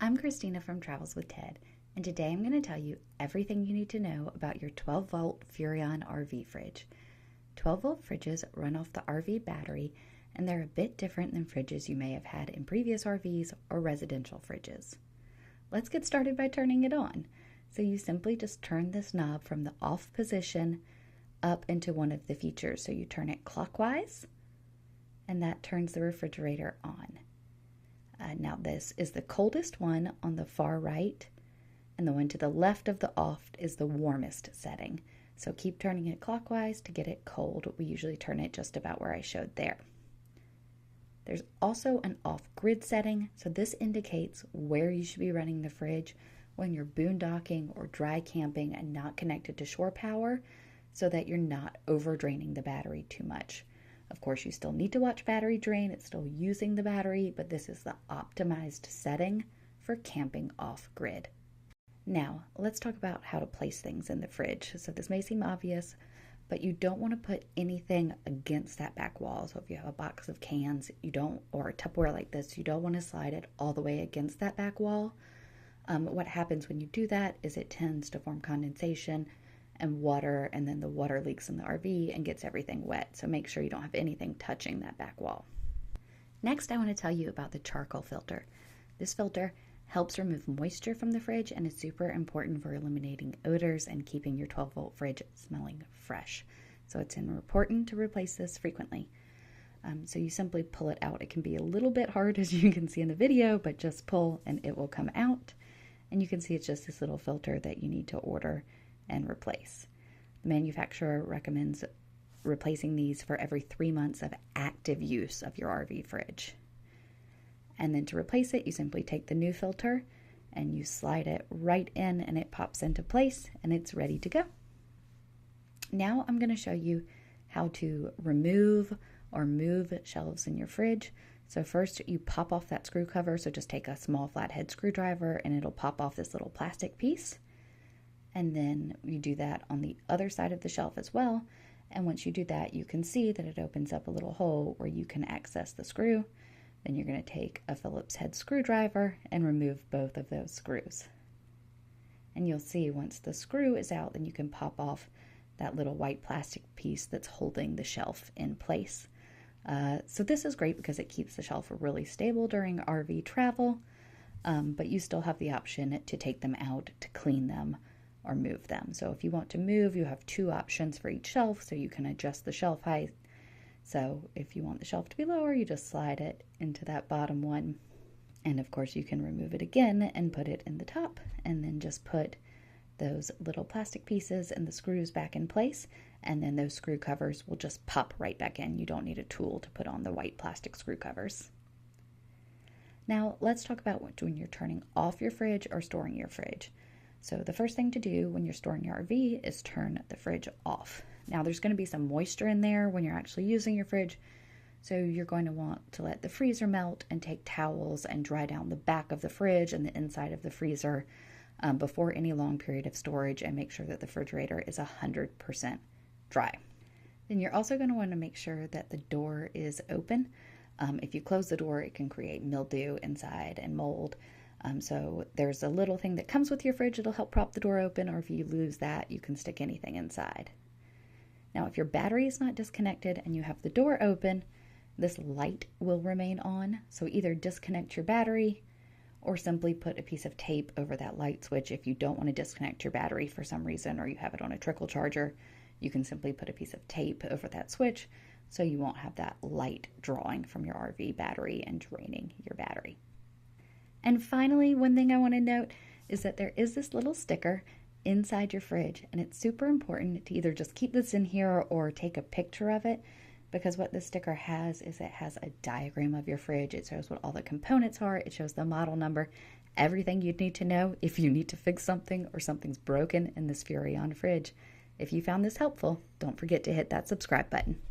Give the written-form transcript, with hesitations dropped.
I'm Christina from Travels with Ted, and today I'm going to tell you everything you need to know about your 12-volt Furrion RV fridge. 12-volt fridges run off the RV battery, and they're a bit different than fridges you may have had in previous RVs or residential fridges. Let's get started by turning it on. So you simply just turn this knob from the off position up into one of the features. So you turn it clockwise, and that turns the refrigerator on. Now this is the coldest one on the far right, and the one to the left of the off is the warmest setting. So keep turning it clockwise to get it cold. We usually turn it just about where I showed there. There's also an off-grid setting, so this indicates where you should be running the fridge when you're boondocking or dry camping and not connected to shore power, so that you're not over draining the battery too much. Of course, you still need to watch battery drain. It's still using the battery, but this is the optimized setting for camping off-grid. Now, let's talk about how to place things in the fridge. So this may seem obvious, but you don't want to put anything against that back wall. So if you have a box of cans, or a Tupperware like this, you don't want to slide it all the way against that back wall. What happens when you do that is it tends to form condensation and water, and then the water leaks in the RV and gets everything wet. So make sure you don't have anything touching that back wall. Next, I want to tell you about the charcoal filter. This filter helps remove moisture from the fridge and is super important for eliminating odors and keeping your 12-volt fridge smelling fresh. So it's important to replace this frequently. So you simply pull it out. It can be a little bit hard, as you can see in the video, but just pull and it will come out. And you can see it's just this little filter that you need to order and replace. The manufacturer recommends replacing these for every 3 months of active use of your RV fridge. And then to replace it, you simply take the new filter and you slide it right in and it pops into place and it's ready to go. Now I'm going to show you how to remove or move shelves in your fridge. So first you pop off that screw cover. So just take a small flathead screwdriver and it'll pop off this little plastic piece. And then you do that on the other side of the shelf as well. And once you do that, you can see that it opens up a little hole where you can access the screw. Then you're going to take a Phillips head screwdriver and remove both of those screws. And you'll see once the screw is out, then you can pop off that little white plastic piece that's holding the shelf in place. So this is great because it keeps the shelf really stable during RV travel, but you still have the option to take them out to clean them or move them. So if you want to move, you have 2 options for each shelf, so you can adjust the shelf height. So if you want the shelf to be lower, you just slide it into that bottom one. And of course you can remove it again and put it in the top, and then just put those little plastic pieces and the screws back in place, and then those screw covers will just pop right back in. You don't need a tool to put on the white plastic screw covers. Now let's talk about when you're turning off your fridge or storing your fridge. So the first thing to do when you're storing your RV is turn the fridge off. Now there's going to be some moisture in there when you're actually using your fridge, so you're going to want to let the freezer melt and take towels and dry down the back of the fridge and the inside of the freezer before any long period of storage, and make sure that the refrigerator is 100% dry. Then you're also going to want to make sure that the door is open. If you close the door, it can create mildew inside and mold. So there's a little thing that comes with your fridge that'll help prop the door open, or if you lose that, you can stick anything inside. Now, if your battery is not disconnected and you have the door open, this light will remain on. So either disconnect your battery or simply put a piece of tape over that light switch. If you don't want to disconnect your battery for some reason, or you have it on a trickle charger, you can simply put a piece of tape over that switch so you won't have that light drawing from your RV battery and draining your battery. And finally, one thing I want to note is that there is this little sticker inside your fridge, and it's super important to either just keep this in here or take a picture of it, because what this sticker has is it has a diagram of your fridge. It shows what all the components are, it shows the model number, everything you'd need to know if you need to fix something or something's broken in this Furrion fridge. If you found this helpful, don't forget to hit that subscribe button.